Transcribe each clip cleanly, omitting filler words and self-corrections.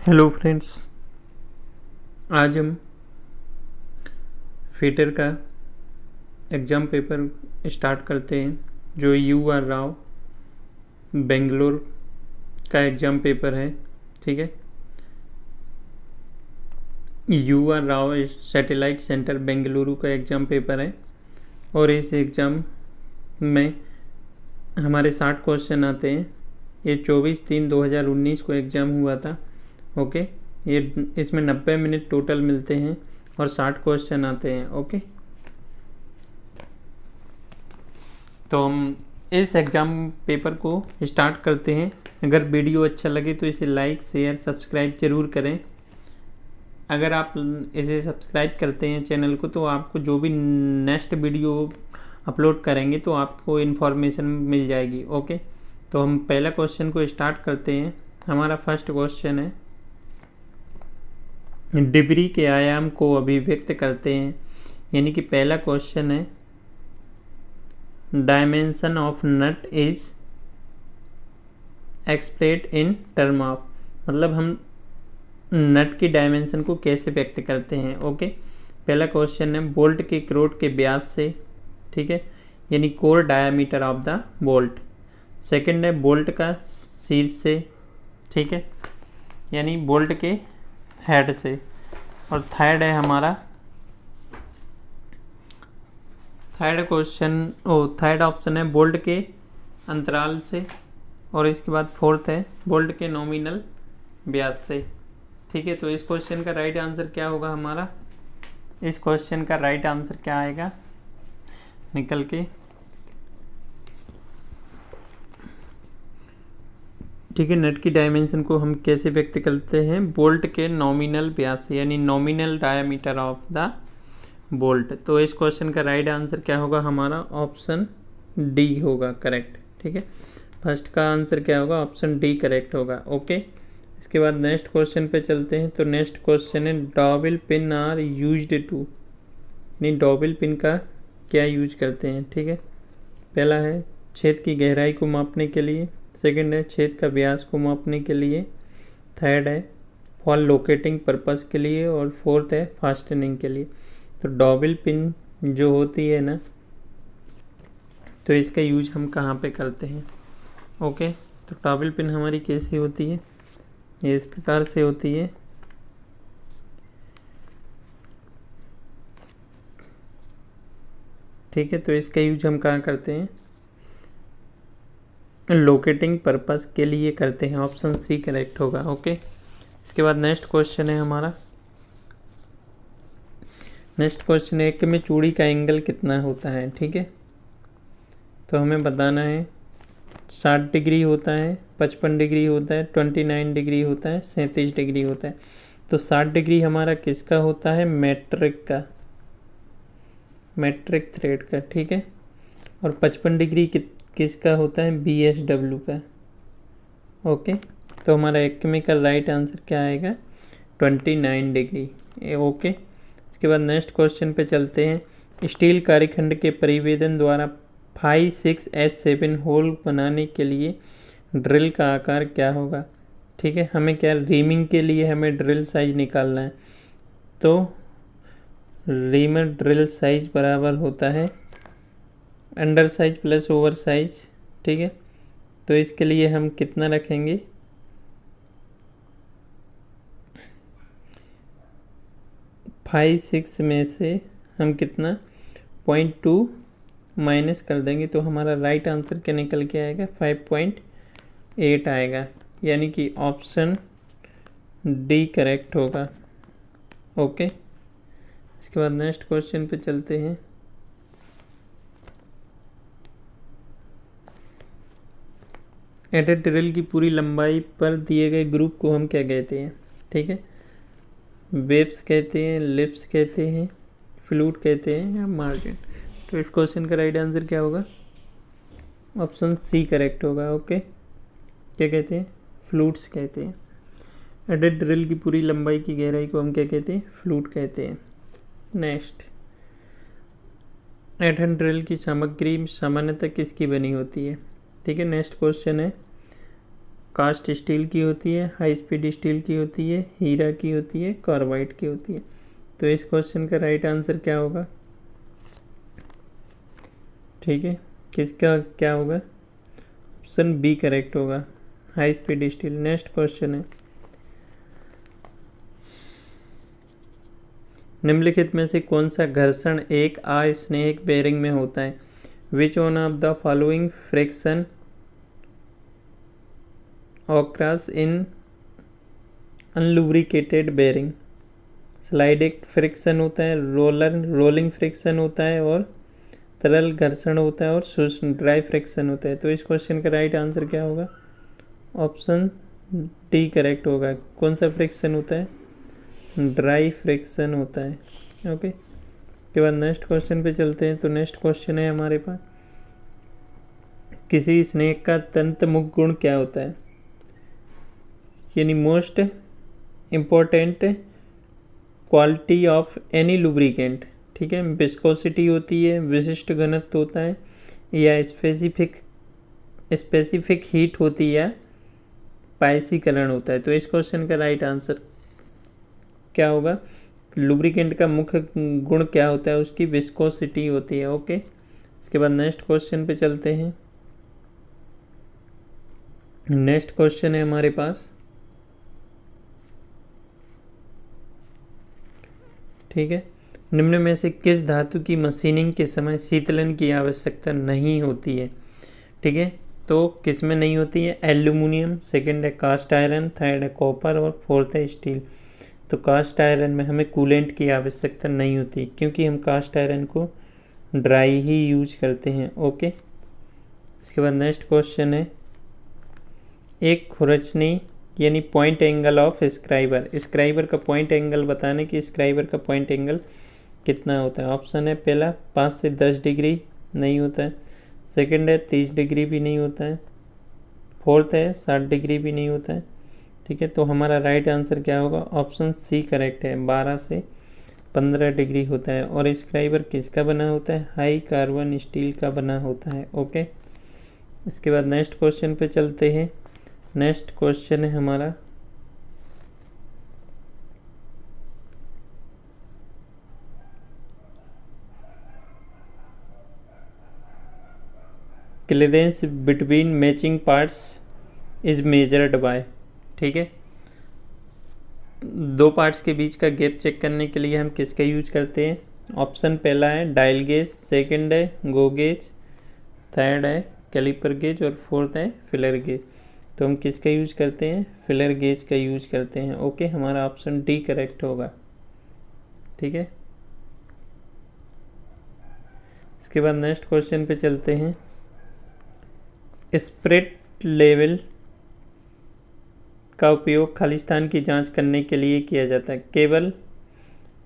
Hello friends, आज हम fitter का एग्ज़ाम पेपर स्टार्ट करते हैं जो यू आर राव बेंगलोर का एग्ज़ाम पेपर है। ठीक है, U R Rao satellite centre Bengaluru का एग्ज़ाम पेपर है और इस एग्ज़ाम में हमारे 60 क्वेश्चन आते हैं। ये 24/3/2019 को एग्ज़ाम हुआ था। ओके, ये इसमें 90 मिनट टोटल मिलते हैं और 60 क्वेश्चन आते हैं। ओके, तो हम इस एग्ज़ाम पेपर को स्टार्ट करते हैं। अगर वीडियो अच्छा लगे तो इसे लाइक शेयर सब्सक्राइब ज़रूर करें। अगर आप इसे सब्सक्राइब करते हैं चैनल को, तो आपको जो भी नेक्स्ट वीडियो अपलोड करेंगे तो आपको इन्फॉर्मेशन मिल जाएगी। ओके, तो हम पहला क्वेश्चन को स्टार्ट करते हैं। हमारा फर्स्ट क्वेश्चन है, डिब्री के आयाम को अभिव्यक्त करते हैं। यानी कि पहला क्वेश्चन है, dimension of nut is expressed in term of, मतलब हम नट की डायमेंशन को कैसे व्यक्त करते हैं। ओके, पहला क्वेश्चन है बोल्ट के क्रोट के व्यास से। ठीक है, यानी core diameter of the bolt. Second है बोल्ट का शीर्ष से। ठीक है, यानी बोल्ट के हेड से। और थर्ड है हमारा थर्ड ऑप्शन है बोल्ट के अंतराल से। और इसके बाद फोर्थ है बोल्ट के नॉमिनल व्यास से। ठीक है, तो इस क्वेश्चन का राइट आंसर क्या होगा हमारा? इस क्वेश्चन का राइट आंसर क्या आएगा निकल के? ठीक है, नट की डायमेंशन को हम कैसे व्यक्त करते हैं? बोल्ट के नॉमिनल व्यास, यानी nominal diameter of the bolt. तो इस क्वेश्चन का राइट आंसर क्या होगा हमारा? ऑप्शन डी होगा करेक्ट। ठीक है, फर्स्ट का आंसर क्या होगा? ऑप्शन डी करेक्ट होगा। ओके, इसके बाद नेक्स्ट क्वेश्चन पे चलते हैं। तो नेक्स्ट क्वेश्चन है, डॉबल पिन आर यूज्ड टू, नहीं डॉबल पिन का क्या यूज करते हैं? ठीक है, पहला है छेद की गहराई को मापने के लिए। सेकंड है छेद का व्यास को मापने के लिए। थर्ड है फॉल लोकेटिंग पर्पस के लिए। और फोर्थ है फास्टनिंग के लिए। तो डॉबल पिन जो होती है ना, तो इसका यूज हम कहाँ पे करते हैं? ओके, तो डॉबल पिन हमारी कैसी होती है? ये इस प्रकार से होती है। ठीक है, तो इसका यूज हम कहाँ करते हैं? लोकेटिंग पर्पस के लिए करते हैं। ऑप्शन सी करेक्ट होगा। ओके, इसके बाद नेक्स्ट क्वेश्चन है हमारा। नेक्स्ट क्वेश्चन है कि में चूड़ी का एंगल कितना होता है? ठीक है, तो हमें बताना है 60 डिग्री होता है, 55 डिग्री होता है, 29 डिग्री होता है, 37 डिग्री होता है। तो 60 डिग्री हमारा किसका होता है? मेट्रिक का, मेट्रिक थ्रेड का। ठीक है, और 55 डिग्री किसका होता है? BSW का। ओके, तो हमारा एक्मे का राइट आंसर क्या आएगा? 29 डिग्री। ओके, इसके बाद नेक्स्ट क्वेश्चन पे चलते हैं। स्टील कार्यखंड के परिवेदन द्वारा 5/6H7 होल बनाने के लिए ड्रिल का आकार क्या होगा? ठीक है, हमें क्या रीमिंग के लिए हमें ड्रिल साइज निकालना है। तो रीमर ड्रिल साइज बराबर होता है under size plus over size. ठीक है, तो इसके लिए हम कितना रखेंगे? 5/6 में से हम कितना 0.2 माइनस कर देंगे, तो हमारा राइट आंसर क्या निकल के आएगा? 5.8 आएगा। यानी कि ऑप्शन डी करेक्ट होगा। ओके, इसके बाद नेक्स्ट क्वेश्चन पे चलते हैं। एडेड ड्रिल की पूरी लंबाई पर दिए गए ग्रुप को हम क्या कहते हैं? ठीक है, वेब्स कहते हैं, लिप्स कहते हैं, फ्लूट कहते हैं या मार्जिन। तो इस क्वेश्चन का राइट आंसर क्या होगा? ऑप्शन सी करेक्ट होगा। ओके, क्या कहते हैं? फ्लूट्स कहते हैं। एडेड ड्रिल की पूरी लंबाई की गहराई को हम क्या कहते हैं? फ्लूट कहते हैं। नेक्स्ट, एडेड ड्रिल की सामग्री सामान्यतः किसकी बनी होती है? ठीक है, नेक्स्ट क्वेश्चन है, कास्ट स्टील की होती है, हाई स्पीड स्टील की होती है, हीरा की होती है, कार्बाइड की होती है। तो इस क्वेश्चन का राइट आंसर क्या होगा? ठीक है, किसका क्या होगा? ऑप्शन बी करेक्ट होगा, high speed steel. Next question है, निम्नलिखित में से कौन सा घर्षण एक अस्नेहक बेरिंग में होता है? Which one of the following friction occurs in unlubricated bearing? Sliding friction होता है, रोलिंग फ्रिक्शन होता है, और तरल घर्षण होता है, और शुष्क ड्राई फ्रिक्शन होता है। तो इस क्वेश्चन का राइट आंसर क्या होगा? ऑप्शन डी करेक्ट होगा। कौन सा फ्रिक्शन होता है? ड्राई फ्रिक्शन होता है। ओके, उसके बाद नेक्स्ट क्वेश्चन पे चलते हैं। तो नेक्स्ट क्वेश्चन है हमारे पास, किसी स्नेक का तंतुमुख गुण क्या होता है? यानी most important quality of any lubricant. ठीक है, विस्कोसिटी होती है, विशिष्ट घनत्व होता है, या स्पेसिफिक हीट होती है, पायसीकरण होता है। तो इस क्वेश्चन का राइट आंसर क्या होगा? लुब्रिकेंट का मुख्य गुण क्या होता है? उसकी विस्कोसिटी होती है। ओके, इसके बाद नेक्स्ट क्वेश्चन पे चलते हैं। नेक्स्ट क्वेश्चन है हमारे पास, ठीक है, निम्न में से किस धातु की मशीनिंग के समय शीतलन की आवश्यकता नहीं होती है? ठीक है, तो किस में नहीं होती है? एल्यूमिनियम, सेकंड है कास्ट आयरन, थर्ड है कॉपर, और फोर्थ है स्टील। तो कास्ट आयरन में हमें कूलेंट की आवश्यकता नहीं होती, क्योंकि हम कास्ट आयरन को ड्राई ही यूज करते हैं। ओके, इसके बाद नेक्स्ट क्वेश्चन है, एक खुरचनी यानी पॉइंट एंगल ऑफ स्क्राइबर का पॉइंट एंगल बताने कि स्क्राइबर का पॉइंट एंगल कितना होता है? ऑप्शन है पहला 5 से 10 डिग्री नहीं होता है, सेकंड है 30 डिग्री भी नहीं होता है, फोर्थ है 60 डिग्री भी नहीं होता है। ठीक है, तो हमारा राइट आंसर क्या होगा? ऑप्शन सी करेक्ट है, 12 से 15 डिग्री होता है। और स्क्राइबर किसका बना होता है? हाई कार्बन स्टील का बना होता है। ओके, इसके बाद नेक्स्ट क्वेश्चन पे चलते हैं। नेक्स्ट क्वेश्चन है हमारा, clearance between matching parts is measured by. ठीक है, दो पार्ट्स के बीच का गैप चेक करने के लिए हम किसका यूज करते हैं? ऑप्शन पहला है डायल गेज, सेकंड है गो गेज, थर्ड है कैलिपर गेज, और फोर्थ है फिलर गेज। तो हम किसका यूज करते हैं? फिलर गेज का यूज करते हैं। ओके, हमारा ऑप्शन डी करेक्ट होगा। ठीक है, इसके बाद नेक्स्ट क्वेश्चन पे चलते हैं। स्प्रिट लेवल का उपयोग खालिस्तान की जांच करने के लिए किया जाता है? केवल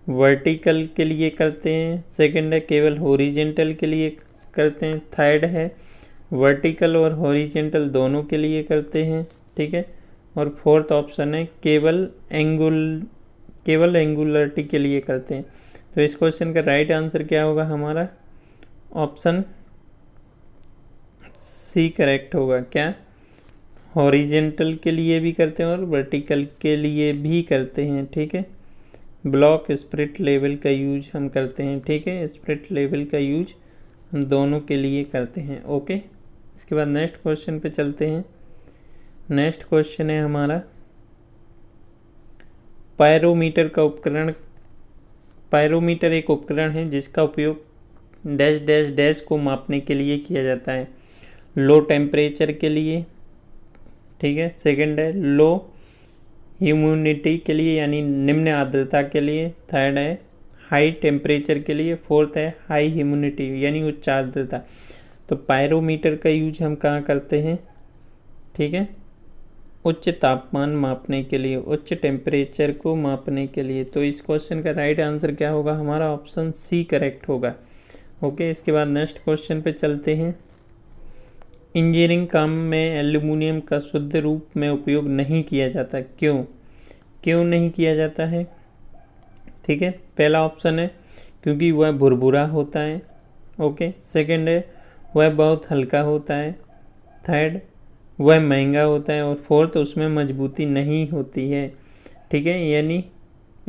वर्टिकल के लिए करते हैं, सेकंड है केवल हॉरिजेंटल के लिए करते हैं, थर्ड है वर्टिकल और हॉरिजेंटल दोनों के लिए करते हैं। ठीक है, और फोर्थ ऑप्शन है केवल एंगुलरिटी के लिए करते हैं। तो इस क्वेश्चन का राइट आंसर क्या होगा हमारा? ऑप्शन सी करेक्ट होगा। क्या? हॉरिजेंटल के लिए भी करते हैं और वर्टिकल के लिए भी करते हैं। ठीक है, ब्लॉक स्प्रिट लेवल का यूज हम करते हैं। ठीक है, स्प्रिट लेवल का यूज हम दोनों के लिए करते हैं। ओके, इसके बाद नेक्स्ट क्वेश्चन पे चलते हैं। नेक्स्ट क्वेश्चन है हमारा, पायरोमीटर का उपकरण। पायरोमीटर एक उपकरण है जिसका उपयोग डैश डैश डैश को मापने के लिए किया जाता है। लो टेम्परेचर के लिए, ठीक है, सेकंड है लो ह्यूमिडिटी के लिए यानी निम्न आर्द्रता के लिए, थर्ड है हाई टेम्परेचर के लिए, फोर्थ है हाई ह्यूमिडिटी यानी उच्च आर्द्रता। तो पायरोमीटर का यूज हम कहाँ करते हैं? ठीक है, उच्च तापमान मापने के लिए, उच्च टेम्परेचर को मापने के लिए। तो इस क्वेश्चन का राइट आंसर क्या होगा हमारा? ऑप्शन सी करेक्ट होगा। ओके, इसके बाद नेक्स्ट क्वेश्चन पे चलते हैं। इंजीनियरिंग काम में एल्यूमिनियम का शुद्ध रूप में उपयोग नहीं किया जाता, क्यों नहीं किया जाता है? ठीक है, पहला ऑप्शन है क्योंकि वह भुरभुरा होता है। ओके, सेकंड है वह बहुत हल्का होता है, थर्ड वह महंगा होता है, और फोर्थ उसमें मजबूती नहीं होती है, ठीक है, यानी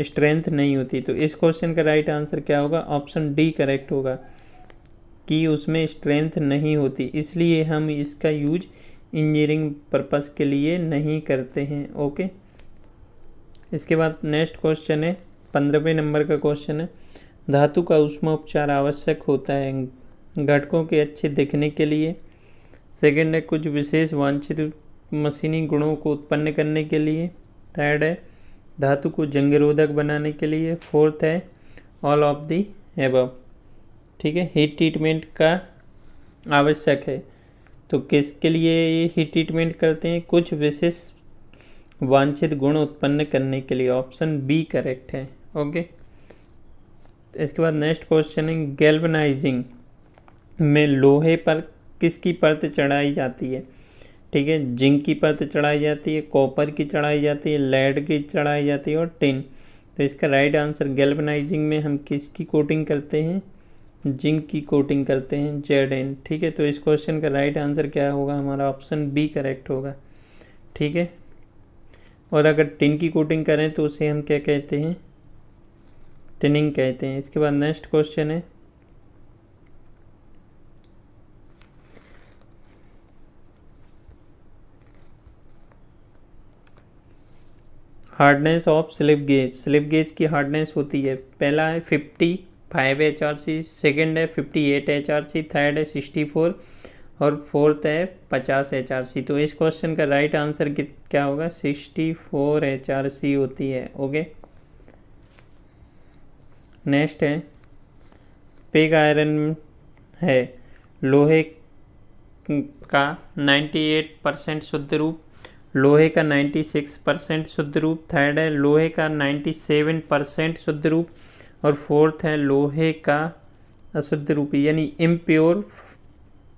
स्ट्रेंथ नहीं होती। तो इस क्वेश्चन का राइट आंसर क्या होगा? ऑप्शन डी करेक्ट होगा कि उसमें स्ट्रेंथ नहीं होती, इसलिए हम इसका यूज इंजीनियरिंग पर्पस के लिए नहीं करते हैं। ओके, इसके बाद नेक्स्ट क्वेश्चन है 15वें नंबर का क्वेश्चन है, धातु का ऊष्मा उपचार आवश्यक होता है घटकों के अच्छे दिखने के लिए। सेकंड है कुछ विशेष वांछित मशीनी गुणों को उत्पन्न करने के लिए। थर्ड है धातु को जंग रोधक बनाने के लिए। फोर्थ है ऑल ऑफ दी एबव, ठीक है। हीट ट्रीटमेंट का आवश्यक है, तो किसके लिए ये हीट ट्रीटमेंट करते हैं? कुछ विशेष वांछित गुण उत्पन्न करने के लिए। ऑप्शन बी करेक्ट है। ओके, इसके बाद नेक्स्ट क्वेश्चन है गैल्वेनाइजिंग में लोहे पर किसकी परत चढ़ाई जाती है? ठीक है, जिंक की परत चढ़ाई जाती है, कॉपर की चढ़ाई जाती है, लेड की चढ़ाई जाती है और टिन। तो इसका राइट आंसर गैल्वेनाइजिंग में हम किसकी कोटिंग करते हैं? जिंक की कोटिंग करते हैं, Zn, ठीक है। तो इस क्वेश्चन का राइट आंसर क्या होगा? हमारा ऑप्शन बी करेक्ट होगा, ठीक है। और अगर टिन की कोटिंग करें तो उसे हम क्या कहते हैं? टिनिंग कहते हैं। इसके बाद नेक्स्ट क्वेश्चन है hardness of slip gauge. Slip gauge की हार्डनेस होती है, पहला है 55 HRC, सेकेंड है 58 HRC, थर्ड है 64 और फोर्थ है 50 HRC। तो इस क्वेश्चन का राइट आंसर क्या होगा? 64 HRC होती है। ओके, नेक्स्ट है पिग आयरन है लोहे का 98% शुद्ध रूप, लोहे का 96% शुद्ध रूप, थर्ड है लोहे का 97% शुद्ध रूप और फोर्थ है लोहे का अशुद्ध रूप यानी इम्प्योर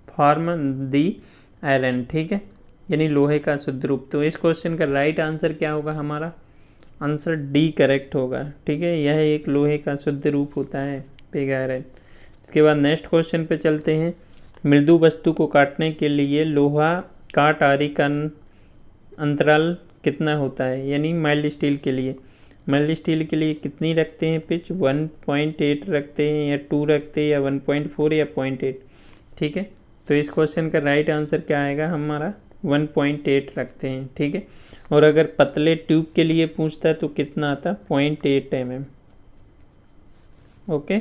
फॉर्म दी आयरन, ठीक है, यानी लोहे का अशुद्ध रूप। तो इस क्वेश्चन का राइट आंसर क्या होगा? हमारा आंसर डी करेक्ट होगा, ठीक है। यह एक लोहे का शुद्ध रूप होता है, पिग आयरन। इसके बाद नेक्स्ट क्वेश्चन पे चलते हैं। मृदु वस्तु को काटने के लिए लोहा काट आरी का अंतराल कितना होता है? यानी माइल्ड स्टील के लिए, माइल्ड स्टील के लिए कितनी रखते हैं पिच? 1.8 रखते हैं या 2 रखते हैं या 1.4 या 0.8, ठीक है। तो इस क्वेश्चन का राइट आंसर क्या आएगा? हमारा 1.8 रखते हैं, ठीक है। और अगर पतले ट्यूब के लिए पूछता है तो कितना आता? 0.8 mm। ओके,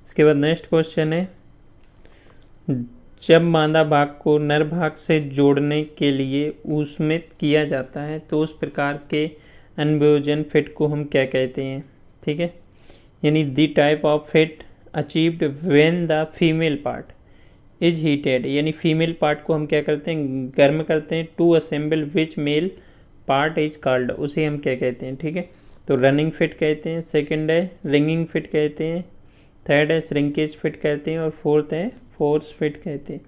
इसके बाद नेक्स्ट क्वेश्चन है जब मादा भाग को नर भाग से जोड़ने के लिए ऊष्मित किया जाता है तो उस प्रकार के अनवियोजन फिट को हम क्या कहते हैं? ठीक है, यानी the type of fit achieved when the female part is heated, यानी फीमेल पार्ट को हम क्या करते हैं? गर्म करते हैं। To assemble which male part is called, उसे हम क्या कहते हैं? ठीक है, तो रनिंग फिट कहते हैं, सेकंड है रिंगिंग फिट कहते हैं, थर्ड है श्रिंकेज फिट कहते हैं और फोर्थ है फोर्स फिट कहते हैं।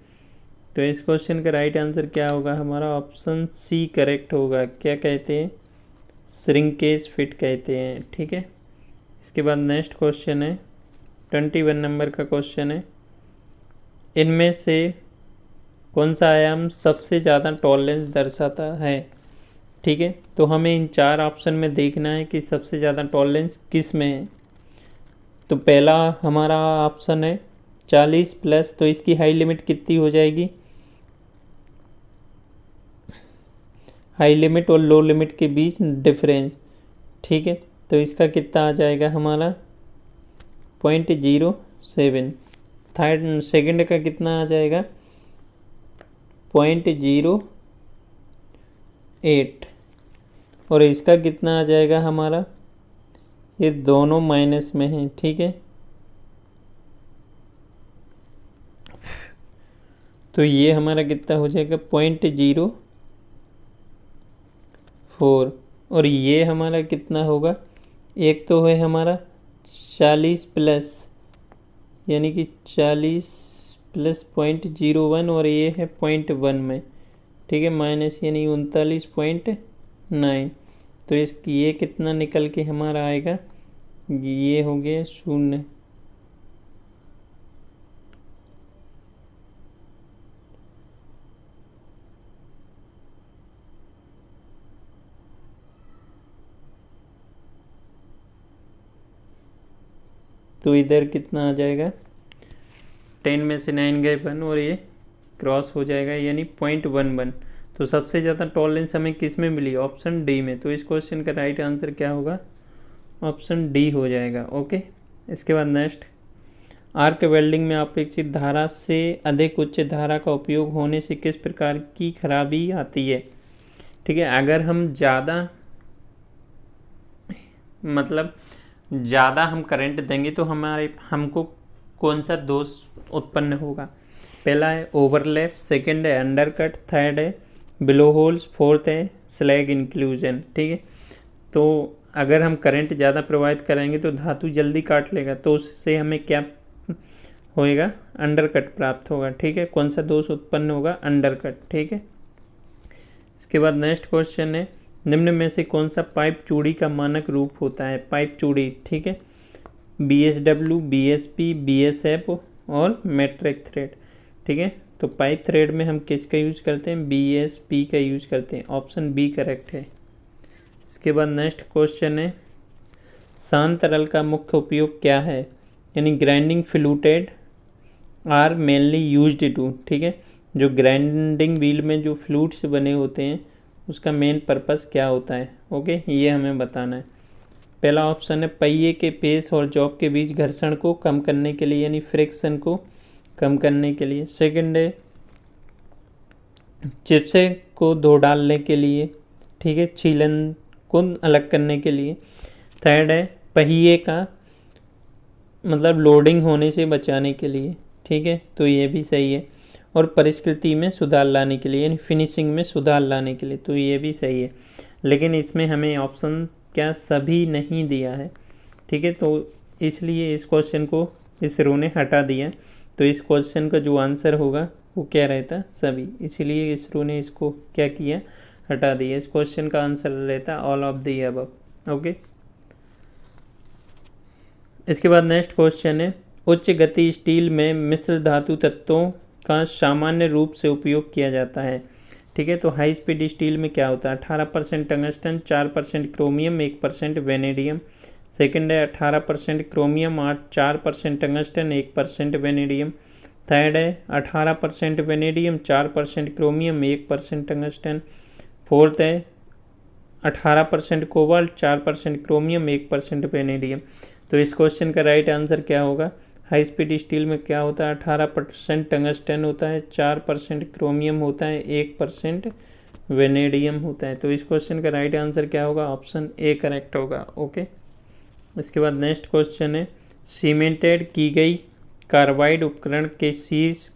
तो इस क्वेश्चन का राइट आंसर क्या होगा? हमारा ऑप्शन सी करेक्ट होगा। क्या कहते हैं? श्रिंकेज फिट कहते हैं, ठीक है। इसके बाद नेक्स्ट क्वेश्चन है 21 नंबर का क्वेश्चन है, इनमें से कौन सा आयाम सबसे ज़्यादा टॉलरेंस दर्शाता है? ठीक है, तो हमें इन चार ऑप्शन में देखना है कि सबसे ज़्यादा टॉलरेंस किस में है। तो पहला हमारा ऑप्शन है 40 प्लस, तो इसकी हाई लिमिट कितनी हो जाएगी? हाई लिमिट और लो लिमिट के बीच डिफरेंस, ठीक है, तो इसका कितना आ जाएगा? हमारा 0.07। थर्ड सेकंड का कितना आ जाएगा? 0.08 और इसका कितना आ जाएगा हमारा? ये दोनों माइनस में हैं, ठीक है, तो ये हमारा कितना हो जाएगा? 0.04 और ये हमारा कितना होगा? एक तो है हमारा 40 प्लस यानी कि 40 प्लस 0.01 और ये है 0.1 में, ठीक है, माइनस यानी 39.9। तो इसकी ये कितना निकल के हमारा आएगा? ये हो गया 0। तो इधर कितना आ जाएगा, 10 में से 9 गए 1 और ये क्रॉस हो जाएगा यानी 0.11। तो सबसे ज़्यादा टॉलरेंस हमें किस में मिली, ऑप्शन डी में। तो इस क्वेश्चन का राइट आंसर क्या होगा, ऑप्शन डी हो जाएगा। ओके, इसके बाद नेक्स्ट, आर्क वेल्डिंग में अपेक्षित धारा से अधिक उच्च धारा का उपयोग होने से किस प्रकार की खराबी आती है। ठीक है, अगर हम ज़्यादा हम करंट देंगे तो हमको कौन सा दोष उत्पन्न होगा। पहला है ओवरलैप, सेकंड है अंडरकट, थर्ड है बिलो होल्स, फोर्थ है स्लैग इंक्लूजन। ठीक है, तो अगर हम करंट ज़्यादा प्रवाहित करेंगे तो धातु जल्दी काट लेगा, तो उससे हमें क्या होएगा, अंडरकट प्राप्त होगा। ठीक है, कौन सा दोष उत्पन्न होगा, अंडरकट। ठीक है, इसके बाद नेक्स्ट क्वेश्चन है, निम्न में से कौन सा पाइप चूड़ी का मानक रूप होता है। पाइप चूड़ी, ठीक है, BSW, BSP, BSF और मेट्रिक थ्रेड। ठीक है, तो पाइप थ्रेड में हम किसका यूज करते हैं, BSP का यूज करते हैं। ऑप्शन बी करेक्ट है। इसके बाद नेक्स्ट क्वेश्चन है, शांत तरल का मुख्य उपयोग क्या है, यानी grinding fluted are mainly used to. ठीक है, जो ग्राइंडिंग व्हील में जो फ्लूट्स बने होते हैं उसका मेन पर्पस क्या होता है। ओके, ये हमें बताना है। पहला ऑप्शन है पहिए के पेस और जॉब के बीच घर्षण को कम करने के लिए, यानी फ्रिक्शन को कम करने के लिए। सेकंड है चिप्से को धो डालने के लिए। ठीक है, छीलन को अलग करने के लिए। थर्ड है पहिए का लोडिंग होने से बचाने के लिए। ठीक है, तो ये भी सही है। और परिष्कृति में सुधार लाने के लिए, यानी फिनिशिंग में सुधार लाने के लिए, तो ये भी सही है। लेकिन इसमें हमें ऑप्शन क्या सभी नहीं दिया है। ठीक है, तो इसलिए इस क्वेश्चन को इस रो ने हटा दिया। तो इस क्वेश्चन का जो आंसर होगा वो क्या रहता, सभी। इसलिए इस रो ने इसको क्या किया, हटा दिया। इस क्वेश्चन का आंसर रहता all of the above. Okay, इसके बाद नेक्स्ट क्वेश्चन है, उच्च गति स्टील में मिश्र धातु तत्वों का सामान्य रूप से उपयोग किया जाता है। ठीक है, तो हाई स्पीड स्टील में क्या होता है, 18% टंगस्टन, 4% क्रोमियम, 1% वेनेडियम। सेकंड है 18% क्रोमियम, 4% टंगस्टन, 1% वेनेडियम। थर्ड है 18% वेनेडियम, 4% क्रोमियम, 1% टंगस्टन। फोर्थ है 18% कोबाल्ट, 4% क्रोमियम, 1% वेनेडियम। तो इस क्वेश्चन का राइट आंसर क्या होगा, हाई स्पीड स्टील में क्या होता है, 18% टंगस्टन होता है, 4% क्रोमियम होता है, 1% वेनेडियम होता है। तो इस क्वेश्चन का राइट आंसर क्या होगा, ऑप्शन ए करेक्ट होगा। ओके, इसके बाद नेक्स्ट क्वेश्चन है, सीमेंटेड की गई कार्बाइड उपकरण के शीर्ष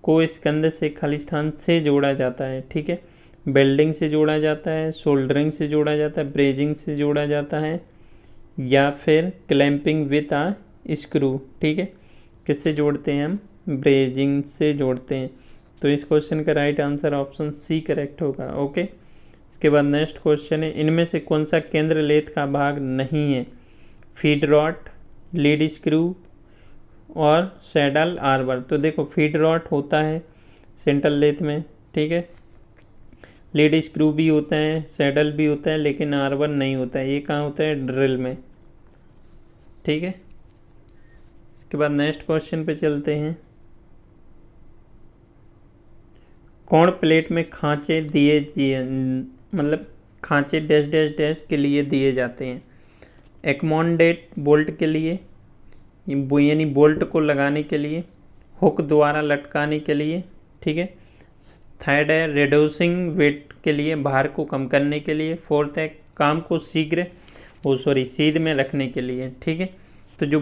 को स्कंद से खालिस्तान से जोड़ा जाता है। ठीक है, वेल्डिंग से जोड़ा जाता है, सोल्डरिंग से जोड़ा जाता है, ब्रेजिंग से जोड़ा जाता है, या फिर क्लैंपिंग विथ आ स्क्रू। ठीक है, किससे जोड़ते हैं हम, ब्रेजिंग से जोड़ते हैं। तो इस क्वेश्चन का right answer option C correct होगा। ओके, इसके बाद नेक्स्ट क्वेश्चन है, इनमें से कौन सा केंद्र लेथ का भाग नहीं है, फीड रॉड, लीड स्क्रू और सैडल आर्बर। तो देखो फीड रॉड होता है सेंट्रल लेथ में। ठीक है, लीड स्क्रू भी होता है, सैडल भी होता है, लेकिन आर्बर नहीं होता है। ये कहाँ होता है, ड्रिल में। ठीक है, इसके बाद नेक्स्ट क्वेश्चन पे चलते हैं, कोण प्लेट में खांचे दिए खांचे डैश डैश डैश के लिए दिए जाते हैं, एकमोंडेट बोल्ट के लिए, यानी बोल्ट को लगाने के लिए, हुक द्वारा लटकाने के लिए। ठीक है, थर्ड है रिड्यूसिंग वेट के लिए, भार को कम करने के लिए। फोर्थ है काम को सीध में रखने के लिए। ठीक है, तो जो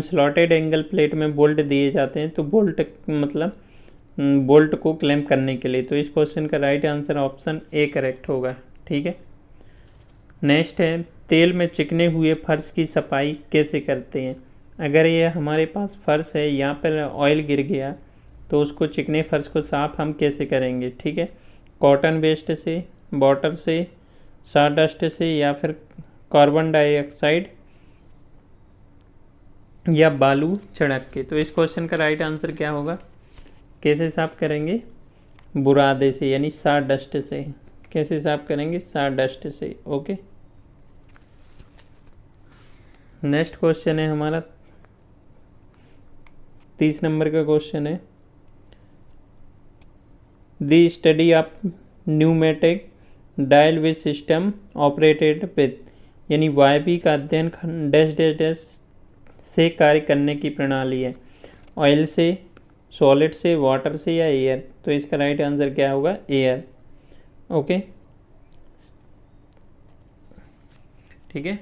स्लॉटेड एंगल प्लेट में बोल्ट दिए जाते हैं, तो बोल्ट को क्लैंप करने के लिए। तो इस क्वेश्चन का right answer option A correct होगा। ठीक है, नेक्स्ट है, तेल में चिकने हुए फर्श की सफाई कैसे करते हैं। अगर ये हमारे पास फर्श है, यहाँ पर ऑयल गिर गया, तो उसको चिकने फर्श को साफ हम कैसे करेंगे। ठीक है, कॉटन वेस्ट से, वाटर से, सॉडस्ट से, या फिर कार्बन डाइऑक्साइड या बालू छिड़क के। तो इस क्वेश्चन का राइट आंसर क्या होगा, कैसे साफ करेंगे, बुरादे से, यानी सॉडस्ट से। कैसे साफ करेंगे, सॉडस्ट से। ओके, नेक्स्ट क्वेश्चन है हमारा 30 नंबर का क्वेश्चन है, the study of pneumatic dial which system operated with, यानी वायवी का अध्ययन डैश डैश डैश से कार्य करने की प्रणाली है, ऑयल से, सॉलिड से, वाटर से या एयर। तो इसका राइट आंसर क्या होगा? एयर। ओके, ठीक है।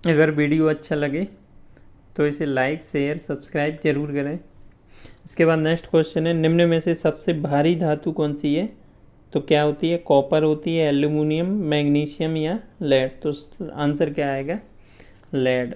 अगर वीडियो अच्छा लगे तो इसे लाइक शेयर सब्सक्राइब जरूर करें। इसके बाद नेक्स्ट क्वेश्चन है, निम्न में से सबसे भारी धातु कौन सी है? तो क्या होती है? कॉपर होती है, एल्यूमिनियम, मैग्नीशियम या लेड। तो आंसर क्या आएगा? लेड।